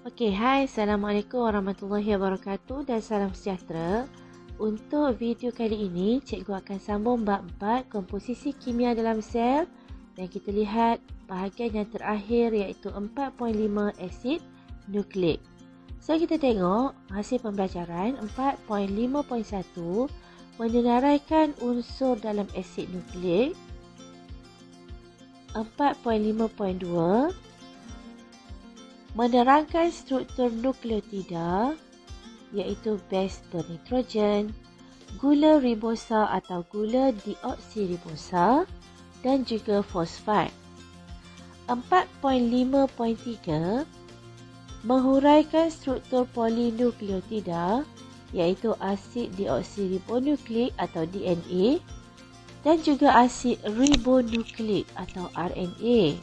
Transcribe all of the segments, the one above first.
Okey, hai, Assalamualaikum warahmatullahi wabarakatuh dan salam sejahtera. Untuk video kali ini, cikgu akan sambung bab 4 komposisi kimia dalam sel dan kita lihat bahagian yang terakhir iaitu 4.5 asid nukleik. So, kita tengok hasil pembelajaran 4.5.1 meneraikan unsur dalam asid nukleik. 4.5.2 menerangkan struktur nukleotida iaitu base bernitrogen, gula ribosa atau gula deoksiribosa dan juga fosfat. 4.5.3 menghuraikan struktur polinukleotida iaitu asid deoksiribonukleik atau DNA dan juga asid ribonukleik atau RNA.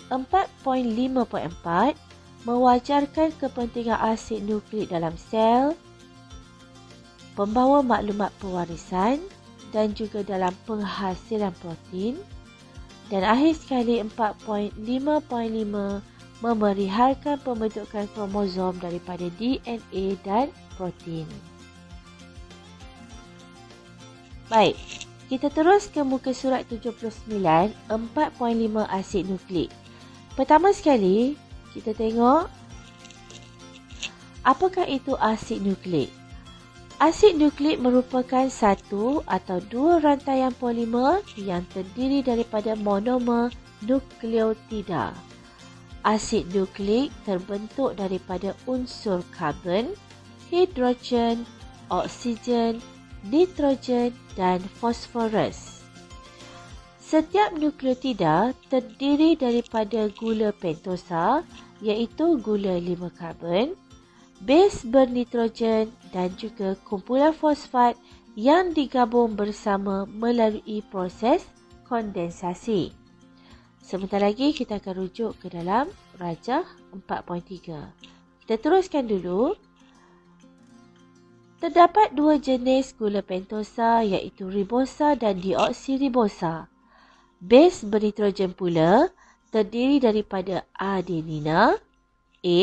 4.5.4 mewajarkan kepentingan asid nukleik dalam sel, pembawa maklumat pewarisan dan juga dalam penghasilan protein. Dan akhir sekali 4.5.5 memerihalkan pembentukan kromosom daripada DNA dan protein. Baik, kita terus ke muka surat 79, 4.5 asid nukleik. Pertama sekali, kita tengok apakah itu asid nukleik. Asid nukleik merupakan satu atau dua rantaian polimer yang terdiri daripada monomer nukleotida. Asid nukleik terbentuk daripada unsur karbon, hidrogen, oksigen, nitrogen dan fosforus. Setiap nukleotida terdiri daripada gula pentosa iaitu gula 5 karbon, base bernitrogen dan juga kumpulan fosfat yang digabung bersama melalui proses kondensasi. Sebentar lagi kita akan rujuk ke dalam rajah 4.3. Kita teruskan dulu. Terdapat dua jenis gula pentosa iaitu ribosa dan deoksiribosa. Base bernitrogen pula terdiri daripada adenina A,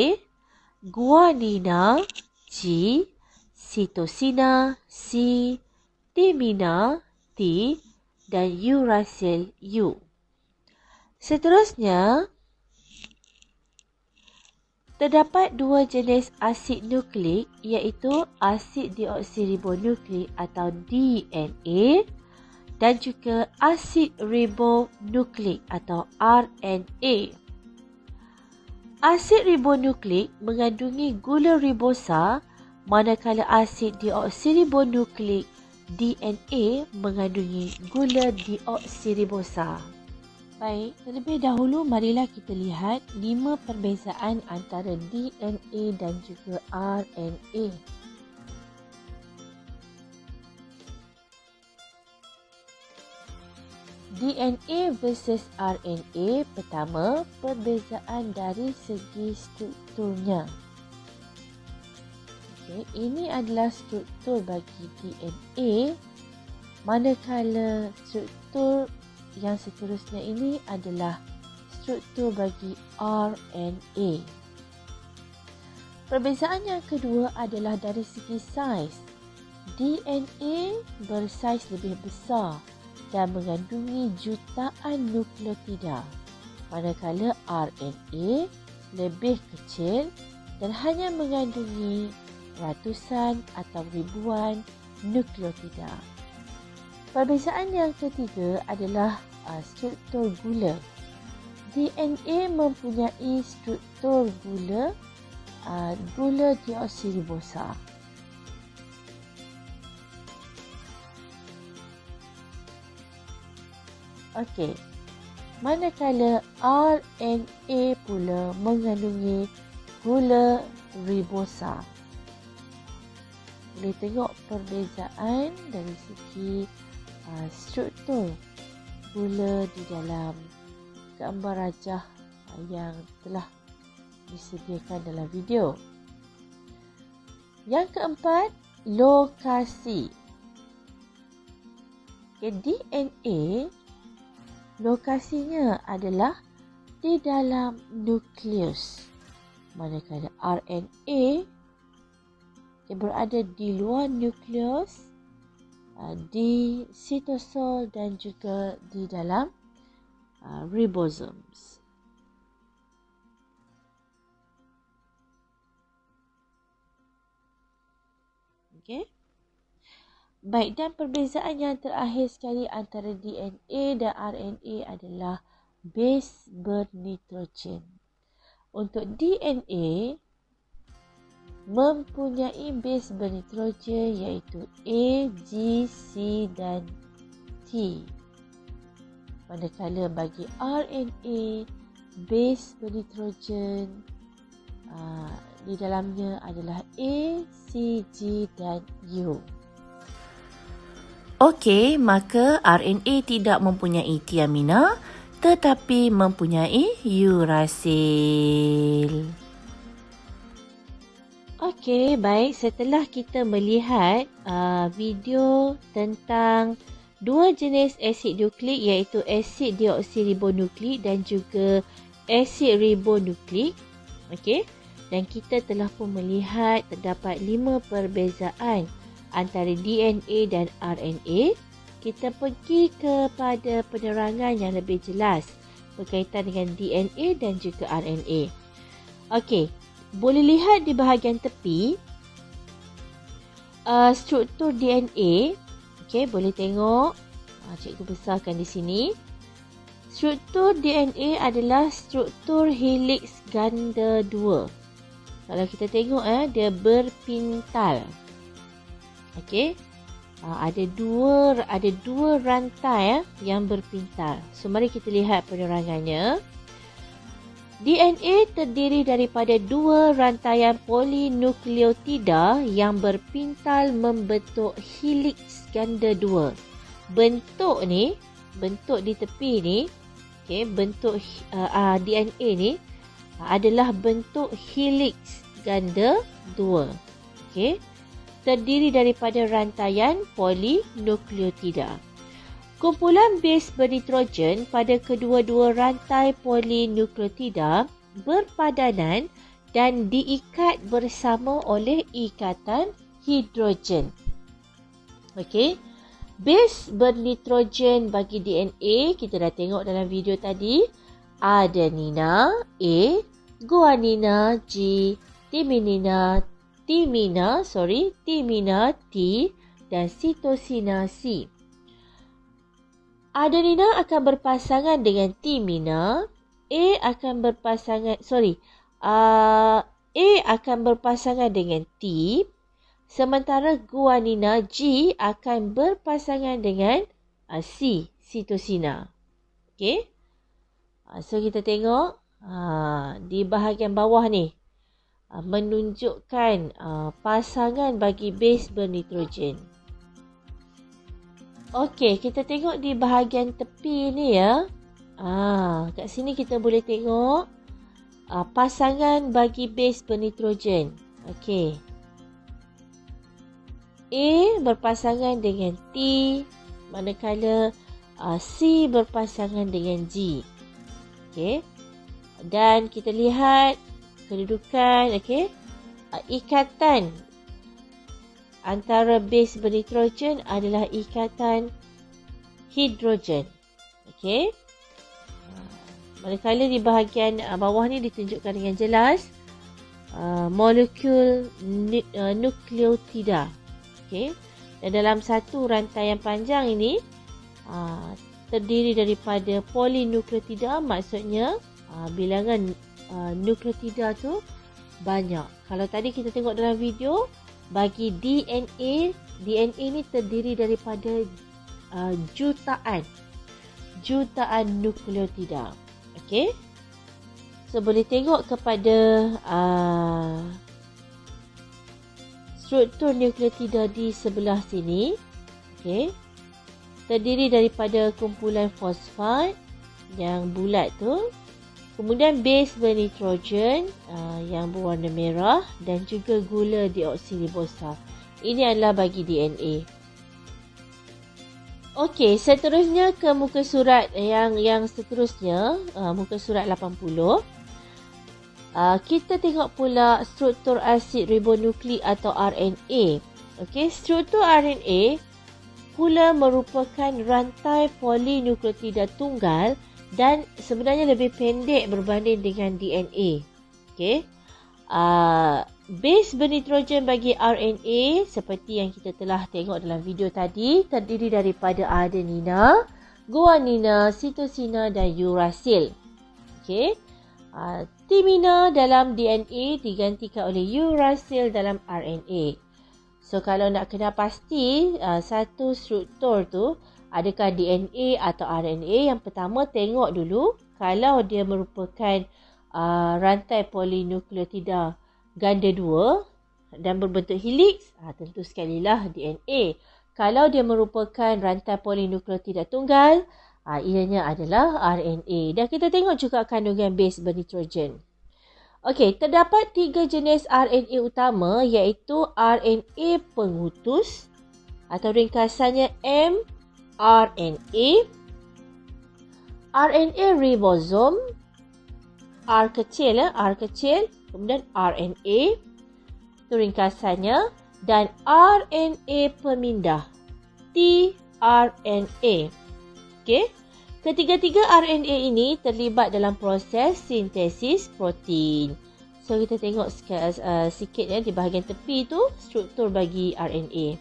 guanina G, sitosina C, timina T dan uracil U. Seterusnya, terdapat dua jenis asid nukleik iaitu asid deoksiribonukleik atau DNA dan juga asid ribonukleik atau RNA. Asid ribonukleik mengandungi gula ribosa manakala asid deoksiribonukleik DNA mengandungi gula deoksiribosa. Baik, terlebih dahulu marilah kita lihat 5 perbezaan antara DNA dan juga RNA. DNA versus RNA. Pertama, perbezaan dari segi strukturnya. Ini adalah struktur bagi DNA, manakala struktur yang seterusnya ini adalah struktur bagi RNA. Perbezaan yang kedua adalah dari segi saiz. DNA bersaiz lebih besar dan mengandungi jutaan nukleotida, manakala RNA lebih kecil dan hanya mengandungi ratusan atau ribuan nukleotida. Perbezaan yang ketiga adalah struktur gula. DNA mempunyai struktur gula deoksiribosa. Okey, manakala RNA pula mengandungi gula ribosa. Boleh tengok perbezaan dari segi struktur gula di dalam gambar rajah yang telah disediakan dalam video. Yang keempat, lokasi. DNA lokasinya adalah di dalam nukleus. manakala RNA dia berada di luar nukleus, di sitosol dan juga di dalam ribosomes. Okey. Baik, dan perbezaan yang terakhir sekali antara DNA dan RNA adalah base bernitrogen. Untuk DNA mempunyai base bernitrogen iaitu A, G, C dan T. Manakala bagi RNA, base bernitrogen di dalamnya adalah A, C, G dan U. Okey, maka RNA tidak mempunyai tiamina tetapi mempunyai urasil. Okey, baik. Setelah kita melihat video tentang dua jenis asid nukleik iaitu asid deoksiribonukleik dan juga asid ribonukleik. Okey. Dan kita telah pun melihat terdapat 5 perbezaan antara DNA dan RNA, kita pergi kepada penerangan yang lebih jelas berkaitan dengan DNA dan juga RNA. Okey, boleh lihat di bahagian tepi struktur DNA. Okey, boleh tengok. Cikgu besarkan di sini. Struktur DNA adalah struktur helix ganda 2. Kalau kita tengok dia berpintal. Okey. Ada dua rantai yang berpintal. So mari kita lihat penerangannya. DNA terdiri daripada dua rantaian polinukleotida yang berpintal membentuk helix ganda 2. Bentuk di tepi ni, okey, bentuk DNA ni adalah bentuk helix ganda 2. Okey. Terdiri daripada rantaian polinukleotida. Kumpulan base bernitrogen pada kedua-dua rantai polinukleotida berpadanan dan diikat bersama oleh ikatan hidrogen. Okey. Base bernitrogen bagi DNA kita dah tengok dalam video tadi. Adenina A, guanina G, timina T dan sitosina C. Adenina akan berpasangan dengan timina, A akan berpasangan dengan T, sementara guanina G akan berpasangan dengan C, sitosina. Okey. So kita tengok di bahagian bawah ni menunjukkan pasangan bagi base bernitrogen. Okey, kita tengok di bahagian tepi ni ya. Kat sini kita boleh tengok pasangan bagi base bernitrogen. Okey. A berpasangan dengan T, manakala C berpasangan dengan G. Okey. Dan kita lihat kedudukan, okey. Ikatan antara base bernitrogen adalah ikatan hidrogen. Okey. Manakala di bahagian bawah ni ditunjukkan dengan jelas molekul nukleotida. Okey. Dan dalam satu rantaian panjang ini terdiri daripada polinukleotida, maksudnya bilangan nukleotida tu banyak. Kalau tadi kita tengok dalam video, bagi DNA ni terdiri daripada jutaan nukleotida. Okey. So boleh tengok kepada struktur nukleotida di sebelah sini. Okey. Terdiri daripada kumpulan fosfat yang bulat tu. Kemudian base bernitrogen yang berwarna merah dan juga gula deoksiribosa. Ini adalah bagi DNA. Okey, seterusnya ke muka surat yang seterusnya, muka surat 80. Kita tengok pula struktur asid ribonukleik atau RNA. Okey, struktur RNA pula merupakan rantai polinukleotida tunggal dan sebenarnya lebih pendek berbanding dengan DNA. Okey. Base bernitrogen bagi RNA seperti yang kita telah tengok dalam video tadi terdiri daripada adenina, guanina, sitosina dan urasil. Okey. Timina dalam DNA digantikan oleh urasil dalam RNA. So kalau nak kenal pasti satu struktur tu adakah DNA atau RNA, yang pertama tengok dulu kalau dia merupakan rantai polinukleotida ganda 2 dan berbentuk helix, tentu sekali lah DNA. Kalau dia merupakan rantai polinukleotida tunggal, ianya adalah RNA. Dan kita tengok juga kandungan base bernitrogen. Okey, terdapat 3 jenis RNA utama iaitu RNA pengutus atau ringkasannya mRNA, RNA ribosom, R kecil, kemudian RNA, itu ringkasannya, dan RNA pemindah, tRNA. Okey. Ketiga-tiga RNA ini terlibat dalam proses sintesis protein. So kita tengok sikit di bahagian tepi tu struktur bagi RNA.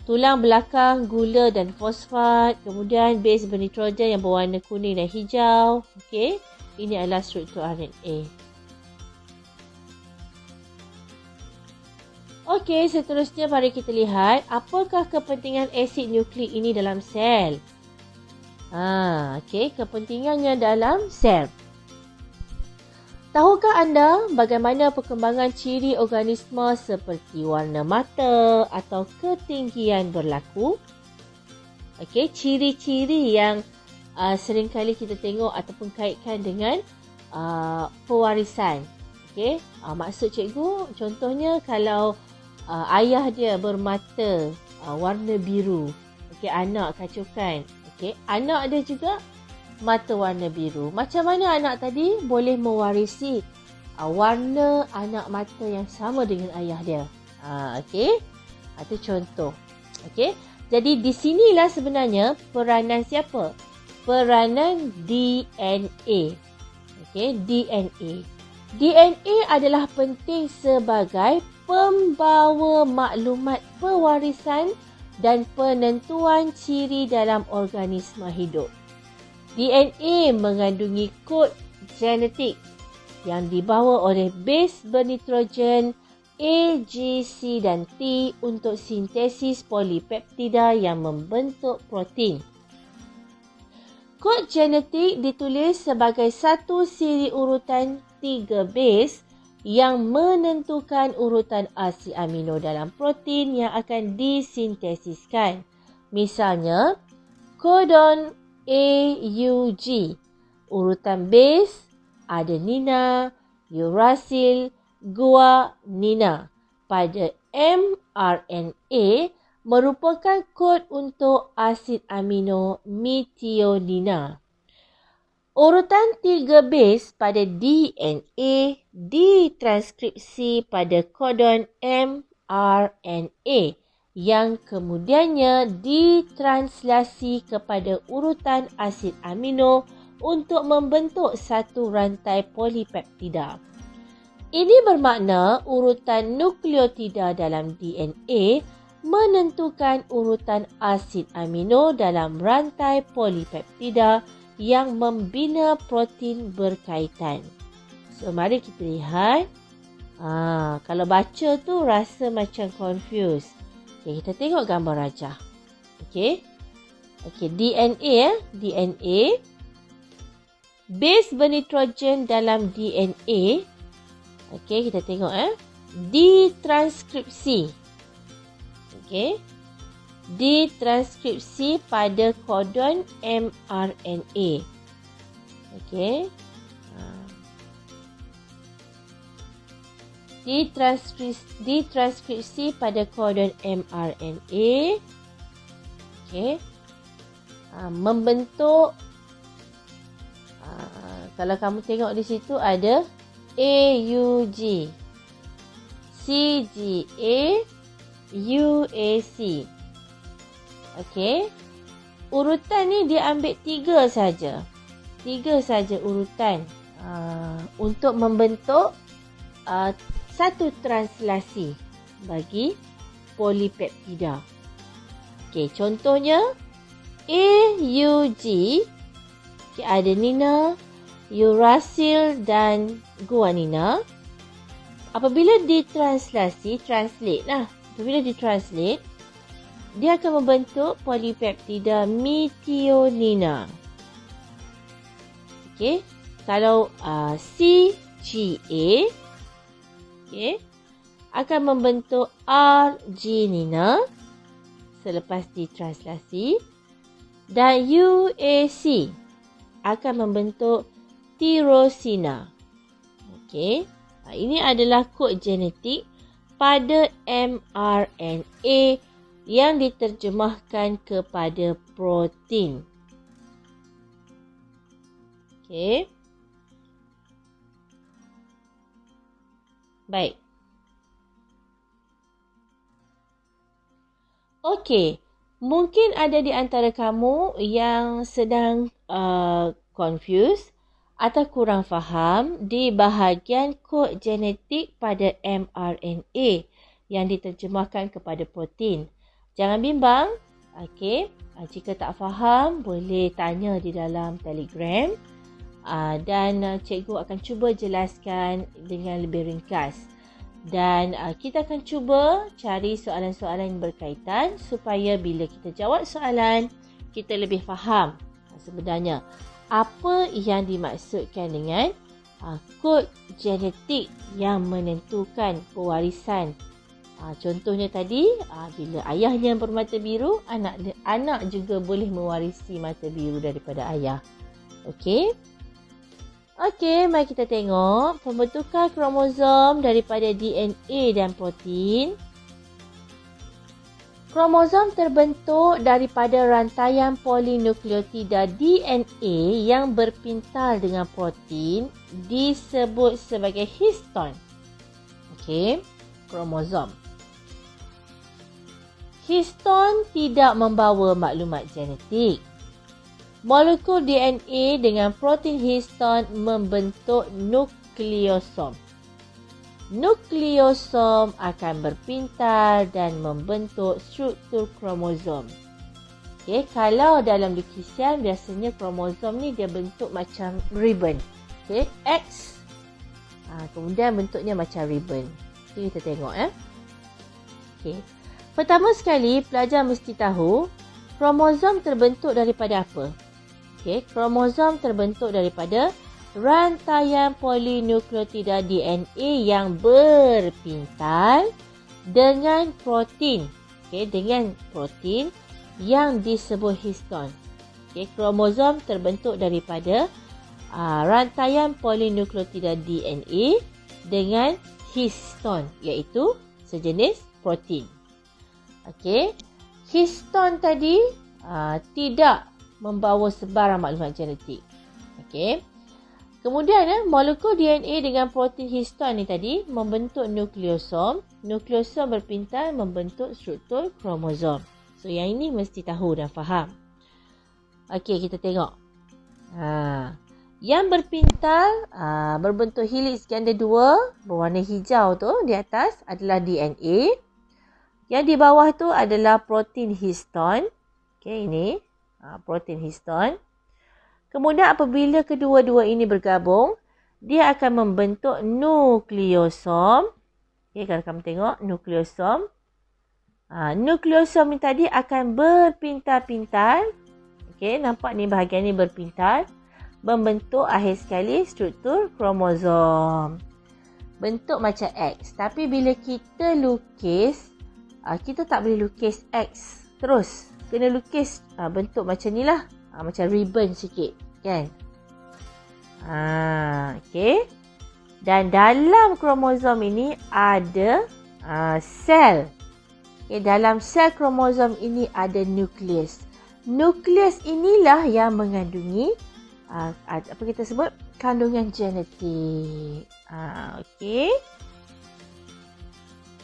Tulang belakang, gula dan fosfat, kemudian base bernitrogen yang berwarna kuning dan hijau. Okey, ini adalah struktur RNA. Okey, seterusnya mari kita lihat apakah kepentingan asid nukleik ini dalam sel. Okey, kepentingannya dalam sel. Tahukah anda bagaimana perkembangan ciri organisma seperti warna mata atau ketinggian berlaku? Okey, ciri-ciri yang seringkali kita tengok ataupun kaitkan dengan pewarisan. Okey, maksud cikgu contohnya kalau ayah dia bermata warna biru. Okey, anak kacaukan. Okey, anak dia juga mata warna biru. Macam mana anak tadi boleh mewarisi warna anak mata yang sama dengan ayah dia? Okey, itu contoh. Okey, jadi di sinilah sebenarnya peranan siapa? Peranan DNA. Okey, DNA. DNA adalah penting sebagai pembawa maklumat pewarisan dan penentuan ciri dalam organisma hidup. DNA mengandungi kod genetik yang dibawa oleh base bernitrogen A, G, C dan T untuk sintesis polipeptida yang membentuk protein. Kod genetik ditulis sebagai satu siri urutan 3 base yang menentukan urutan asid amino dalam protein yang akan disintesiskan. Misalnya, kodon AUG, urutan base, adenina, urasil, guanina. Pada mRNA merupakan kod untuk asid amino metionina. Urutan 3 base pada DNA ditranskripsi pada kodon mRNA yang kemudiannya ditranslasi kepada urutan asid amino untuk membentuk satu rantai polipeptida. Ini bermakna urutan nukleotida dalam DNA menentukan urutan asid amino dalam rantai polipeptida yang membina protein berkaitan. So, mari kita lihat. Kalau baca tu rasa macam confused. Okay, kita tengok gambar rajah. Okay, DNA. DNA. Base bernitrogen dalam DNA. Okay, kita tengok. Ditranskripsi. Okay. Ditranskripsi pada kodon mRNA. Okey. Ditranskripsi pada kodon mRNA. Okey. Membentuk kalau kamu tengok di situ ada AUG, CGA, UAC. Okey. Urutan ni dia ambil 3 saja. 3 saja urutan untuk membentuk satu translasi bagi polipeptida. Okey, contohnya AUG, adenina, uracil dan guanina. Apabila ditranslate, apabila ditranslate, dia akan membentuk polipeptida methionina. Okey, kalau CGA, okey, akan membentuk arginina selepas ditranslasi, dan UAC akan membentuk tyrosina. Okey, ini adalah kod genetik pada mRNA yang diterjemahkan kepada protein. Okey. Baik. Okey. Mungkin ada di antara kamu yang sedang confused atau kurang faham di bahagian kod genetik pada mRNA yang diterjemahkan kepada protein. Jangan bimbang. Okey, jika tak faham boleh tanya di dalam Telegram dan cikgu akan cuba jelaskan dengan lebih ringkas. Dan kita akan cuba cari soalan-soalan yang berkaitan supaya bila kita jawab soalan, kita lebih faham sebenarnya apa yang dimaksudkan dengan kod genetik yang menentukan pewarisan. Contohnya tadi, bila ayahnya bermata biru, anak juga boleh mewarisi mata biru daripada ayah. Okey. Okey, mari kita tengok pembentukan kromosom daripada DNA dan protein. Kromosom terbentuk daripada rantaian polinukleotida DNA yang berpintal dengan protein disebut sebagai histon. Okey, kromosom. Histon tidak membawa maklumat genetik. Molekul DNA dengan protein histon membentuk nukleosom. Nukleosom akan berpintal dan membentuk struktur kromosom. Okay, kalau dalam lukisan biasanya kromosom ni dia bentuk macam ribbon. Okay, X. Kemudian bentuknya macam ribbon. Okay, kita tengok Okay. Pertama sekali, pelajar mesti tahu kromosom terbentuk daripada apa? Okay, kromosom terbentuk daripada rantaian polinukleotida DNA yang berpintal dengan protein. Okay, dengan protein yang disebut histon. Okay, kromosom terbentuk daripada rantaian polinukleotida DNA dengan histon, iaitu sejenis protein. Okey, histon tadi tidak membawa sebarang maklumat genetik. Okey. Kemudian molekul DNA dengan protein histon ni tadi membentuk nukleosom. Nukleosom berpintal membentuk struktur kromosom. So yang ini mesti tahu dan faham. Okey, kita tengok. Yang berpintal berbentuk helix ganda 2 berwarna hijau tu di atas adalah DNA. Yang di bawah tu adalah protein histon. Okey, ini protein histon. Kemudian apabila kedua-dua ini bergabung, dia akan membentuk nukleosom. Okey, kalau kamu tengok nukleosom. Nukleosom ni tadi akan berpintal-pintal. Okey, nampak ni bahagian ni berpintal. Membentuk akhir sekali struktur kromosom. Bentuk macam X. Tapi bila kita lukis, kita tak boleh lukis X terus. Kena lukis bentuk macam ni lah. Macam ribbon sikit. Kan? Okay. Dan dalam kromosom ini ada sel. Okay, dalam sel kromosom ini ada nukleus. Nukleus inilah yang mengandungi apa kita sebut kandungan genetik. Okey.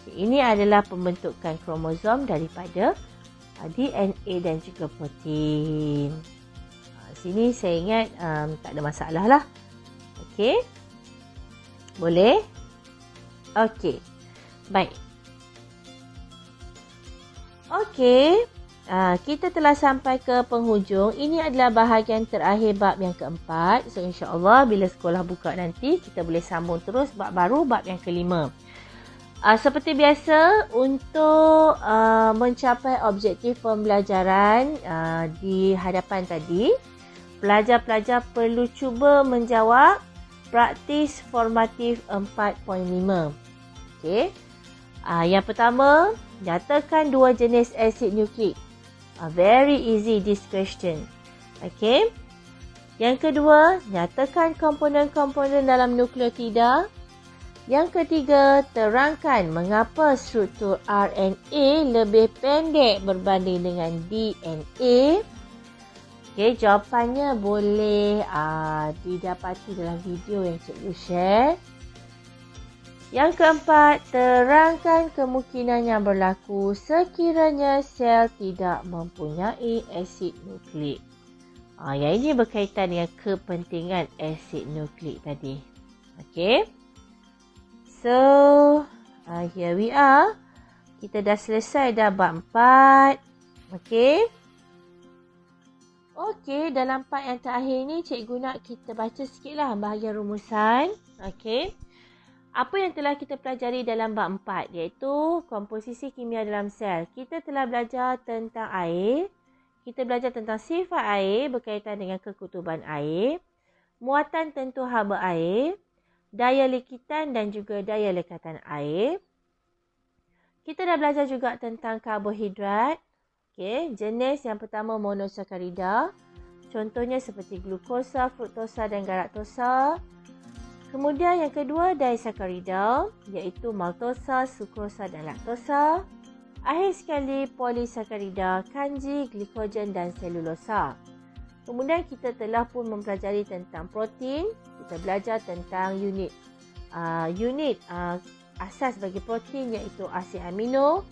Ini adalah pembentukan kromosom daripada DNA dan juga protein. Sini saya ingat tak ada masalah lah. Okey. Boleh? Okey. Baik. Okey. Kita telah sampai ke penghujung. Ini adalah bahagian terakhir bab yang keempat. So insya-Allah bila sekolah buka nanti kita boleh sambung terus bab baru, bab yang kelima. Seperti biasa, untuk mencapai objektif pembelajaran di hadapan tadi, pelajar-pelajar perlu cuba menjawab praktis formatif 4.5. Okey. Yang pertama, nyatakan dua jenis asid nukleik. Very easy this question. Okey. Yang kedua, nyatakan komponen-komponen dalam nukleotida. Yang ketiga, terangkan mengapa struktur RNA lebih pendek berbanding dengan DNA. Okey, jawapannya boleh didapati dalam video yang cikgu share. Yang keempat, terangkan kemungkinan yang berlaku sekiranya sel tidak mempunyai asid nukleik. Yang ini berkaitan dengan kepentingan asid nukleik tadi. Okey. So, here we are. Kita dah selesai dah bab 4. Okey. Okey, dalam part yang terakhir ni cikgu nak kita baca sikitlah bahagian rumusan. Okey. Apa yang telah kita pelajari dalam bab 4 iaitu komposisi kimia dalam sel. Kita telah belajar tentang air. Kita belajar tentang sifat air berkaitan dengan kekutuban air. Muatan tentu haba air. Daya likitan dan juga daya lekatan air. Kita dah belajar juga tentang karbohidrat. Okey, jenis yang pertama monosakarida. Contohnya seperti glukosa, fruktosa dan galaktosa. Kemudian yang kedua disakarida iaitu maltosa, sukrosa dan laktosa. Akhir sekali polisakarida, kanji, glikogen dan selulosa. Kemudian kita telah pun mempelajari tentang protein. Kita belajar tentang unit asas bagi protein iaitu asid amino.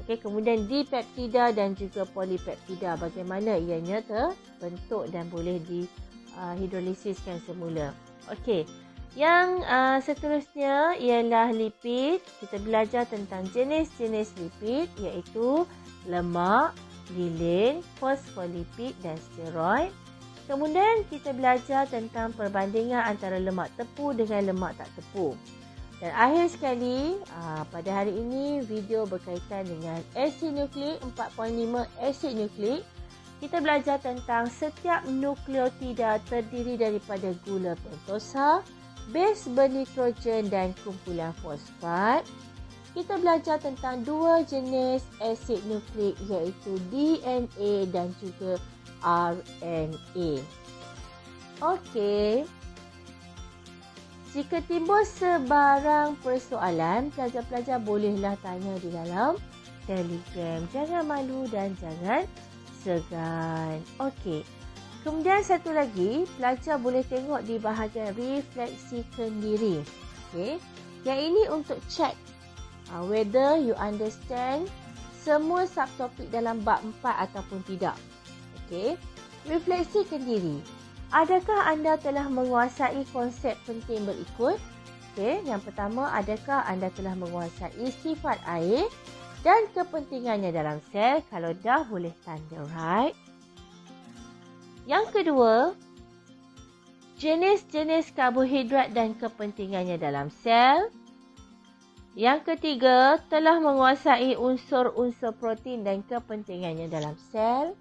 Okey, kemudian dipeptida dan juga polipeptida. Bagaimana ianya terbentuk dan boleh dihidrolisiskan semula. Okey. Yang seterusnya ialah lipid. Kita belajar tentang jenis-jenis lipid iaitu lemak, lilin, fosfolipid dan steroid. Kemudian kita belajar tentang perbandingan antara lemak tepu dengan lemak tak tepu. Dan akhir sekali, pada hari ini video berkaitan dengan asid nukleik 4.5 asid nukleik. Kita belajar tentang setiap nukleotida terdiri daripada gula pentosa, base bernitrogen dan kumpulan fosfat. Kita belajar tentang dua jenis asid nukleik iaitu DNA dan juga RNA. Okey. Jika timbul sebarang persoalan, pelajar-pelajar bolehlah tanya di dalam Telegram. Jangan malu dan jangan segan. Okey. Kemudian satu lagi, pelajar boleh tengok di bahagian refleksikan diri. Okey. Yang ini untuk check whether you understand semua subtopik dalam bab 4 ataupun tidak. Okey. Refleksikan diri. Adakah anda telah menguasai konsep penting berikut? Okey, yang pertama, adakah anda telah menguasai sifat air dan kepentingannya dalam sel? Kalau dah, boleh tanda right. Yang kedua, jenis-jenis karbohidrat dan kepentingannya dalam sel. Yang ketiga, telah menguasai unsur-unsur protein dan kepentingannya dalam sel.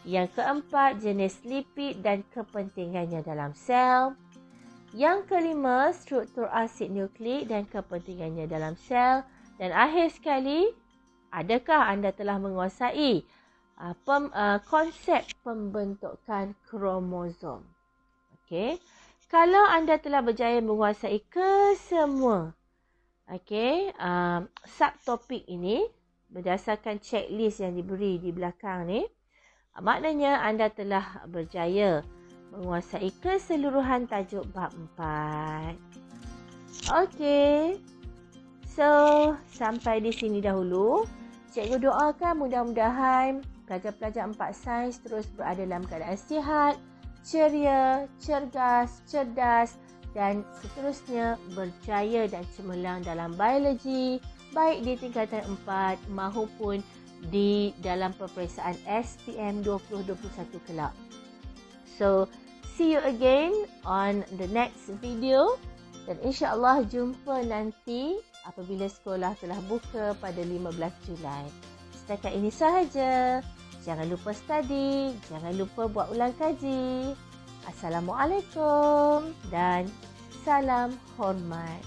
Yang keempat, jenis lipid dan kepentingannya dalam sel. Yang kelima, struktur asid nukleik dan kepentingannya dalam sel. Dan akhir sekali, adakah anda telah menguasai konsep pembentukan kromosom? Okey. Kalau anda telah berjaya menguasai kesemua subtopik ini berdasarkan checklist yang diberi di belakang ni, maknanya anda telah berjaya menguasai keseluruhan tajuk bab 4. Okey. So, sampai di sini dahulu. Cikgu doakan mudah-mudahan pelajar-pelajar 4 sains terus berada dalam keadaan sihat, ceria, cergas, cerdas dan seterusnya berjaya dan cemerlang dalam biologi, baik di tingkatan 4 maupun di dalam peperiksaan SPM 2021 kelak. So, see you again on the next video dan insya-Allah jumpa nanti apabila sekolah telah buka pada 15 Julai. Setakat ini sahaja. Jangan lupa study, jangan lupa buat ulang kaji. Assalamualaikum dan salam hormat.